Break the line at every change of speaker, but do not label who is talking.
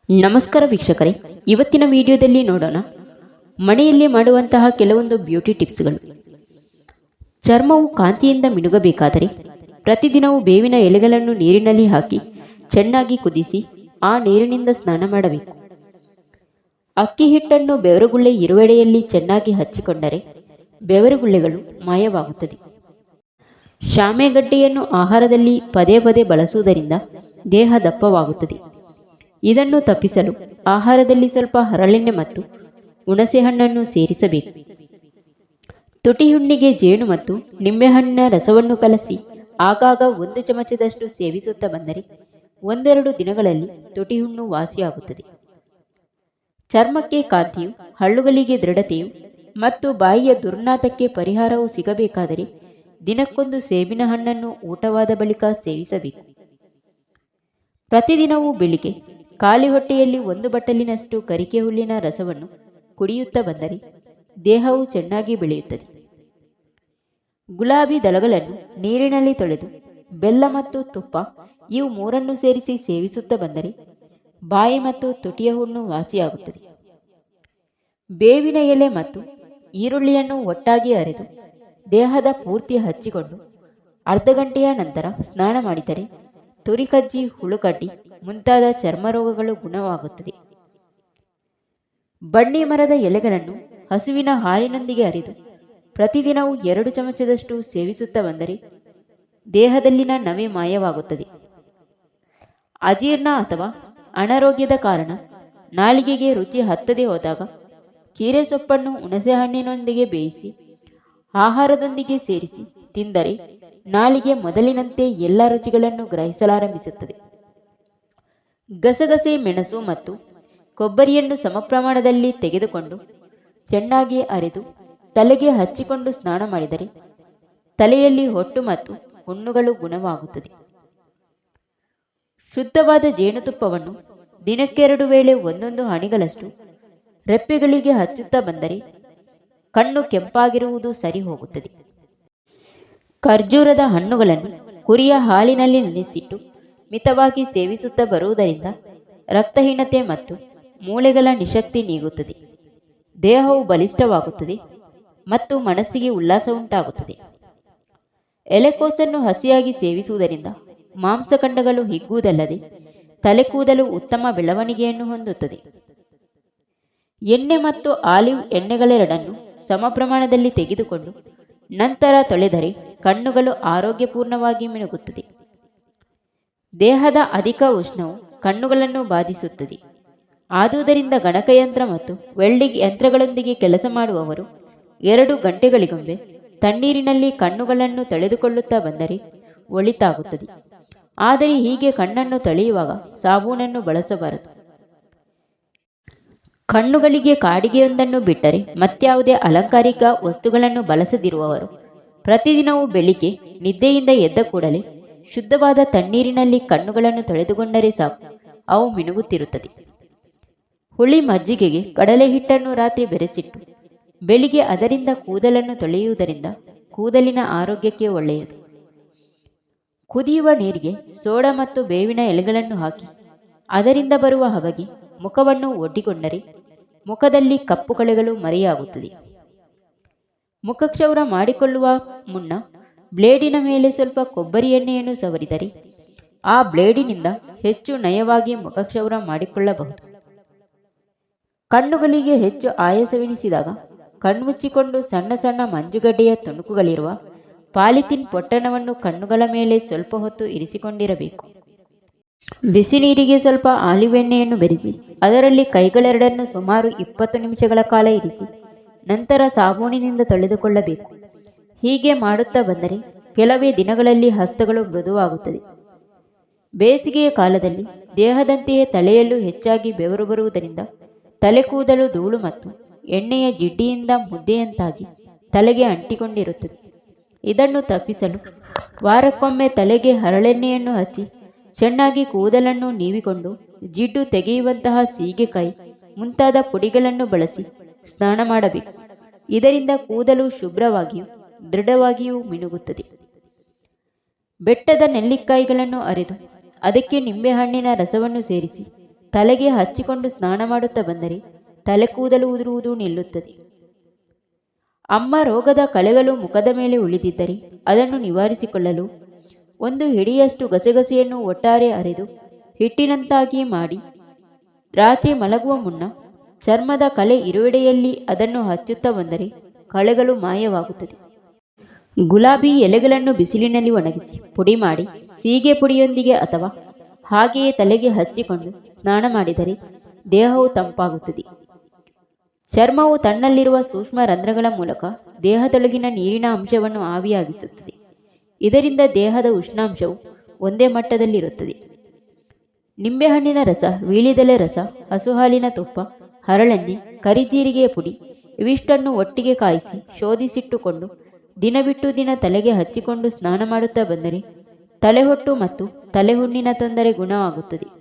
ನಮಸ್ಕಾರ ವೀಕ್ಷಕರೇ, ಇವತ್ತಿನ ವಿಡಿಯೋದಲ್ಲಿ ನೋಡೋಣ ಮನೆಯಲ್ಲಿ ಮಾಡುವಂತಹ ಕೆಲವೊಂದು ಬ್ಯೂಟಿ ಟಿಪ್ಸ್ಗಳು. ಚರ್ಮವು ಕಾಂತಿಯಿಂದ ಮಿನುಗಬೇಕಾದರೆ ಪ್ರತಿದಿನವೂ ಬೇವಿನ ಎಲೆಗಳನ್ನು ನೀರಿನಲ್ಲಿ ಹಾಕಿ ಚೆನ್ನಾಗಿ ಕುದಿಸಿ ಆ ನೀರಿನಿಂದ ಸ್ನಾನ ಮಾಡಬೇಕು. ಅಕ್ಕಿ ಹಿಟ್ಟನ್ನು ಬೆವರುಗುಳ್ಳೆ ಇರುವೆಡೆಯಲ್ಲಿ ಚೆನ್ನಾಗಿ ಹಚ್ಚಿಕೊಂಡರೆ ಬೆವರುಗುಳ್ಳೆಗಳು ಮಾಯವಾಗುತ್ತದೆ. ಶಾಮೆಗಡ್ಡೆಯನ್ನು ಆಹಾರದಲ್ಲಿ ಪದೇ ಪದೇ ಬಳಸುವುದರಿಂದ ದೇಹ ದಪ್ಪವಾಗುತ್ತದೆ. ಇದನ್ನು ತಪ್ಪಿಸಲು ಆಹಾರದಲ್ಲಿ ಸ್ವಲ್ಪ ಹರಳೆಣ್ಣೆ ಮತ್ತು ಹುಣಸೆಹಣ್ಣನ್ನು ಸೇರಿಸಬೇಕು. ತುಟಿ ಹುಣ್ಣಿಗೆ ಜೇನು ಮತ್ತು ನಿಂಬೆಹಣ್ಣಿನ ರಸವನ್ನು ಕಲಸಿ ಆಗಾಗ 1 ಚಮಚದಷ್ಟು ಸೇವಿಸುತ್ತಾ ಬಂದರೆ 1-2 ದಿನಗಳಲ್ಲಿ ತುಟಿ ಹುಣ್ಣು ವಾಸಿಯಾಗುತ್ತದೆ. ಚರ್ಮಕ್ಕೆ ಕಾಂತಿಯು, ಹಳ್ಳುಗಳಿಗೆ ದೃಢತೆಯು ಮತ್ತು ಬಾಯಿಯ ದುರ್ನಾತಕ್ಕೆ ಪರಿಹಾರವು ಸಿಗಬೇಕಾದರೆ ದಿನಕ್ಕೊಂದು ಸೇಬಿನ ಹಣ್ಣನ್ನು ಊಟವಾದ ಬಳಿಕ ಸೇವಿಸಬೇಕು. ಪ್ರತಿದಿನವೂ ಬೆಳಿಗ್ಗೆ ಖಾಲಿ ಹೊಟ್ಟೆಯಲ್ಲಿ 1 ಬಟ್ಟಲಿನಷ್ಟು ಕರಿಕೆ ಹುಲ್ಲಿನ ರಸವನ್ನು ಕುಡಿಯುತ್ತಾ ಬಂದರೆ ದೇಹವು ಚೆನ್ನಾಗಿ ಬೆಳೆಯುತ್ತದೆ. ಗುಲಾಬಿ ದಳಗಳನ್ನು ನೀರಿನಲ್ಲಿ ತೊಳೆದು ಬೆಲ್ಲ ಮತ್ತು ತುಪ್ಪ ಇವು 3 ಸೇರಿಸಿ ಸೇವಿಸುತ್ತಾ ಬಂದರೆ ಬಾಯಿ ಮತ್ತು ತುಟಿಯ ಹುಣ್ಣು ವಾಸಿಯಾಗುತ್ತದೆ. ಬೇವಿನ ಎಲೆ ಮತ್ತು ಈರುಳ್ಳಿಯನ್ನು ಒಟ್ಟಾಗಿ ಅರೆದು ದೇಹದ ಪೂರ್ತಿ ಹಚ್ಚಿಕೊಂಡು ಅರ್ಧ ಗಂಟೆಯ ನಂತರ ಸ್ನಾನ ಮಾಡಿದರೆ ತುರಿಕಜ್ಜಿ, ಹುಳುಕಡ್ಡಿ ಮುಂತಾದ ಚರ್ಮ ರೋಗಗಳು ಗುಣವಾಗುತ್ತದೆ. ಬನ್ನಿ ಮರದ ಎಲೆಗಳನ್ನು ಹಸುವಿನ ಹಾಲಿನೊಂದಿಗೆ ಅರೆದು ಪ್ರತಿದಿನವೂ 2 ಚಮಚದಷ್ಟು ಸೇವಿಸುತ್ತಾ ಬಂದರೆ ದೇಹದಲ್ಲಿನ ನವೆ ಮಾಯವಾಗುತ್ತದೆ. ಅಜೀರ್ಣ ಅಥವಾ ಅನಾರೋಗ್ಯದ ಕಾರಣ ನಾಲಿಗೆಗೆ ರುಚಿ ಹತ್ತದೇ ಹೋದಾಗ ಕೀರೆ ಸೊಪ್ಪನ್ನು ಹುಣಸೆಹಣ್ಣಿನೊಂದಿಗೆ ಬೇಯಿಸಿ ಆಹಾರದೊಂದಿಗೆ ಸೇರಿಸಿ ತಿಂದರೆ ನಾಲಿಗೆ ಮೊದಲಿನಂತೆ ಎಲ್ಲ ರುಚಿಗಳನ್ನು ಗ್ರಹಿಸಲಾರಂಭಿಸುತ್ತದೆ. ಗಸಗಸೆ, ಮೆಣಸು ಮತ್ತು ಕೊಬ್ಬರಿಯನ್ನು ಸಮ ಪ್ರಮಾಣದಲ್ಲಿ ತೆಗೆದುಕೊಂಡು ಚೆನ್ನಾಗಿ ಅರೆದು ತಲೆಗೆ ಹಚ್ಚಿಕೊಂಡು ಸ್ನಾನ ಮಾಡಿದರೆ ತಲೆಯಲ್ಲಿ ಹೊಟ್ಟು ಮತ್ತು ಹುಣ್ಣುಗಳು ಗುಣವಾಗುತ್ತದೆ. ಶುದ್ಧವಾದ ಜೇನುತುಪ್ಪವನ್ನು ದಿನಕ್ಕೆ 2 ವೇಳೆ 1 ಹನಿಗಳಷ್ಟು ರೆಪ್ಪೆಗಳಿಗೆ ಹಚ್ಚುತ್ತಾ ಬಂದರೆ ಕಣ್ಣು ಕೆಂಪಾಗಿರುವುದು ಸರಿ ಹೋಗುತ್ತದೆ. ಖರ್ಜೂರದ ಹಣ್ಣುಗಳನ್ನು ಕುರಿಯ ಹಾಲಿನಲ್ಲಿ ನೆನೆಸಿಟ್ಟು ಮಿತವಾಗಿ ಸೇವಿಸುತ್ತಾ ಬರುವುದರಿಂದ ರಕ್ತಹೀನತೆ ಮತ್ತು ಮೂಳೆಗಳ ನಿಶಕ್ತಿ ನೀಗುತ್ತದೆ. ದೇಹವು ಬಲಿಷ್ಠವಾಗುತ್ತದೆ ಮತ್ತು ಮನಸ್ಸಿಗೆ ಉಲ್ಲಾಸ ಉಂಟಾಗುತ್ತದೆ. ಎಲೆಕೋಸನ್ನು ಹಸಿಯಾಗಿ ಸೇವಿಸುವುದರಿಂದ ಮಾಂಸಖಂಡಗಳು ಹಿಗ್ಗುವುದಲ್ಲದೆ ತಲೆ ಕೂದಲು ಉತ್ತಮ ಬೆಳವಣಿಗೆಯನ್ನು ಹೊಂದುತ್ತದೆ. ಎಣ್ಣೆ ಮತ್ತು ಆಲಿವ್ ಎಣ್ಣೆಗಳೆರಡನ್ನು ಸಮ ಪ್ರಮಾಣದಲ್ಲಿ ತೆಗೆದುಕೊಂಡು ನಂತರ ತೊಳೆದರೆ ಕಣ್ಣುಗಳು ಆರೋಗ್ಯಪೂರ್ಣವಾಗಿ ಮಿನುಗುತ್ತದೆ. ದೇಹದ ಅಧಿಕ ಉಷ್ಣವು ಕಣ್ಣುಗಳನ್ನು ಬಾಧಿಸುತ್ತದೆ. ಆದುದರಿಂದ ಗಣಕಯಂತ್ರ ಮತ್ತು ವೆಲ್ಡಿಂಗ್ ಯಂತ್ರಗಳೊಂದಿಗೆ ಕೆಲಸ ಮಾಡುವವರು 2 ಗಂಟೆಗಳಿಗೊಮ್ಮೆ ತಣ್ಣೀರಿನಲ್ಲಿ ಕಣ್ಣುಗಳನ್ನು ತೊಳೆದುಕೊಳ್ಳುತ್ತಾ ಬಂದರೆ ಒಳಿತಾಗುತ್ತದೆ. ಆದರೆ ಹೀಗೆ ಕಣ್ಣನ್ನು ತೊಳೆಯುವಾಗ ಸಾಬೂನನ್ನು ಬಳಸಬಾರದು. ಕಣ್ಣುಗಳಿಗೆ ಕಾಡಿಗೆಯೊಂದನ್ನು ಬಿಟ್ಟರೆ ಮತ್ಯಾವುದೇ ಅಲಂಕಾರಿಕ ವಸ್ತುಗಳನ್ನು ಬಳಸದಿರುವವರು ಪ್ರತಿದಿನವೂ ಬೆಳಿಗ್ಗೆ ನಿದ್ದೆಯಿಂದ ಎದ್ದ ಕೂಡಲೇ ಶುದ್ಧವಾದ ತಣ್ಣೀರಿನಲ್ಲಿ ಕಣ್ಣುಗಳನ್ನು ತೊಳೆದುಕೊಂಡರೆ ಸಾಕು, ಅವು ಮಿನುಗುತ್ತಿರುತ್ತದೆ. ಹುಳಿ ಮಜ್ಜಿಗೆಗೆ ಕಡಲೆ ಹಿಟ್ಟನ್ನು ರಾತ್ರಿ ಬೆರೆಸಿಟ್ಟು ಬೆಳಿಗ್ಗೆ ಅದರಿಂದ ಕೂದಲನ್ನು ತೊಳೆಯುವುದರಿಂದ ಕೂದಲಿನ ಆರೋಗ್ಯಕ್ಕೆ ಒಳ್ಳೆಯದು. ಕುದಿಯುವ ನೀರಿಗೆ ಸೋಡಾ ಮತ್ತು ಬೇವಿನ ಎಲೆಗಳನ್ನು ಹಾಕಿ ಅದರಿಂದ ಬರುವ ಹಬೆಗೆ ಮುಖವನ್ನು ಒಡ್ಡಿಕೊಂಡರೆ ಮುಖದಲ್ಲಿ ಕಪ್ಪು ಕಲೆಗಳು ಮರೆಯಾಗುತ್ತದೆ. ಮುಖಕ್ಷೌರ ಮಾಡಿಕೊಳ್ಳುವ ಮುನ್ನ ಬ್ಲೇಡಿನ ಮೇಲೆ ಸ್ವಲ್ಪ ಕೊಬ್ಬರಿ ಎಣ್ಣೆಯನ್ನು ಸವರಿದರೆ ಆ ಬ್ಲೇಡಿನಿಂದ ಹೆಚ್ಚು ನಯವಾಗಿ ಮುಖಕ್ಷೌರ ಮಾಡಿಕೊಳ್ಳಬಹುದು. ಕಣ್ಣುಗಳಿಗೆ ಹೆಚ್ಚು ಆಯಾಸವೆನಿಸಿದಾಗ ಕಣ್ಮುಚ್ಚಿಕೊಂಡು ಸಣ್ಣ ಸಣ್ಣ ಮಂಜುಗಡ್ಡೆಯ ತುಣುಕುಗಳಿರುವ ಪಾಲಿಥಿನ್ ಪೊಟ್ಟಣವನ್ನು ಕಣ್ಣುಗಳ ಮೇಲೆ ಸ್ವಲ್ಪ ಹೊತ್ತು ಇರಿಸಿಕೊಂಡಿರಬೇಕು. ಬಿಸಿ ನೀರಿಗೆ ಸ್ವಲ್ಪ ಆಲಿವ್ ಎಣ್ಣೆಯನ್ನು ಬೆರೆಸಿ ಅದರಲ್ಲಿ ಕೈಗಳೆರಡನ್ನು ಸುಮಾರು 20 ನಿಮಿಷಗಳ ಕಾಲ ಇರಿಸಿ ನಂತರ ಸಾಬೂನಿನಿಂದ ತೊಳೆದುಕೊಳ್ಳಬೇಕು. ಹೀಗೆ ಮಾಡುತ್ತಾ ಬಂದರೆ ಕೆಲವೇ ದಿನಗಳಲ್ಲಿ ಹಸ್ತಗಳು ಮೃದುವಾಗುತ್ತದೆ. ಬೇಸಿಗೆಯ ಕಾಲದಲ್ಲಿ ದೇಹದಂತೆಯೇ ತಲೆಯಲ್ಲೂ ಹೆಚ್ಚಾಗಿ ಬೆವರು ಬರುವುದರಿಂದ ತಲೆ ಕೂದಲು ಧೂಳು ಮತ್ತು ಎಣ್ಣೆಯ ಜಿಡ್ಡಿಯಿಂದ ಮುದ್ದೆಯಂತಾಗಿ ತಲೆಗೆ ಅಂಟಿಕೊಂಡಿರುತ್ತದೆ. ಇದನ್ನು ತಪ್ಪಿಸಲು ವಾರಕ್ಕೊಮ್ಮೆ ತಲೆಗೆ ಹರಳೆಣ್ಣೆಯನ್ನು ಹಚ್ಚಿ ಚೆನ್ನಾಗಿ ಕೂದಲನ್ನು ನೀವಿಕೊಂಡು ಜಿಡ್ಡು ತೆಗೆಯುವಂತಹ ಸೀಗೆಕಾಯಿ ಮುಂತಾದ ಪುಡಿಗಳನ್ನು ಬಳಸಿ ಸ್ನಾನ ಮಾಡಬೇಕು. ಇದರಿಂದ ಕೂದಲು ಶುಭ್ರವಾಗಿಯೂ ದೃಢವಾಗಿಯೂ ಮಿನುಗುತ್ತದೆ. ಬೆಟ್ಟದ ನೆಲ್ಲಿಕಾಯಿಗಳನ್ನು ಅರೆದು ಅದಕ್ಕೆ ನಿಂಬೆಹಣ್ಣಿನ ರಸವನ್ನು ಸೇರಿಸಿ ತಲೆಗೆ ಹಚ್ಚಿಕೊಂಡು ಸ್ನಾನ ಮಾಡುತ್ತಾ ಬಂದರೆ ತಲೆ ಕೂದಲು ಉದುರುವುದು ನಿಲ್ಲುತ್ತದೆ. ಅಮ್ಮ ರೋಗದ ಕಲೆಗಳು ಮುಖದ ಮೇಲೆ ಉಳಿದಿದ್ದರೆ ಅದನ್ನು ನಿವಾರಿಸಿಕೊಳ್ಳಲು ಒಂದು ಹಿಡಿಯಷ್ಟು ಗಸಗಸೆಯನ್ನು ಒಟ್ಟಾರೆ ಅರೆದು ಹಿಟ್ಟಿನಂತಾಗಿ ಮಾಡಿ ರಾತ್ರಿ ಮಲಗುವ ಮುನ್ನ ಚರ್ಮದ ಕಲೆ ಇರುವೆಡೆಯಲ್ಲಿ ಅದನ್ನು ಹಚ್ಚುತ್ತಾ ಬಂದರೆ ಕಳೆಗಳು ಮಾಯವಾಗುತ್ತದೆ. ಗುಲಾಬಿ ಎಲೆಗಳನ್ನು ಬಿಸಿಲಿನಲ್ಲಿ ಒಣಗಿಸಿ ಪುಡಿ ಮಾಡಿ ಸೀಗೆ ಪುಡಿಯೊಂದಿಗೆ ಅಥವಾ ಹಾಗೆಯೇ ತಲೆಗೆ ಹಚ್ಚಿಕೊಂಡು ಸ್ನಾನ ಮಾಡಿದರೆ ದೇಹವು ತಂಪಾಗುತ್ತದೆ. ಚರ್ಮವು ತನ್ನಲ್ಲಿರುವ ಸೂಕ್ಷ್ಮ ರಂಧ್ರಗಳ ಮೂಲಕ ದೇಹದೊಳಗಿನ ನೀರಿನ ಅಂಶವನ್ನು ಆವಿಯಾಗಿಸುತ್ತದೆ. ಇದರಿಂದ ದೇಹದ ಉಷ್ಣಾಂಶವು ಒಂದೇ ಮಟ್ಟದಲ್ಲಿರುತ್ತದೆ. ನಿಂಬೆಹಣ್ಣಿನ ರಸ, ವೀಳ್ಯದೆಲೆ ರಸ, ಹಸುಹಾಲಿನ ತುಪ್ಪ, ಹರಳೆಣ್ಣೆ, ಕರಿಜೀರಿಗೆಯ ಪುಡಿ ಇವಿಷ್ಟನ್ನು ಒಟ್ಟಿಗೆ ಕಾಯಿಸಿ ಶೋಧಿಸಿಟ್ಟುಕೊಂಡು ದಿನ ಬಿಟ್ಟು ದಿನ ತಲೆಗೆ ಹಚ್ಚಿಕೊಂಡು ಸ್ನಾನ ಮಾಡುತ್ತಾ ಬಂದರೆ ತಲೆಹೊಟ್ಟು ಮತ್ತು ತಲೆಹುಣ್ಣಿನ ತೊಂದರೆ ಗುಣವಾಗುತ್ತದೆ.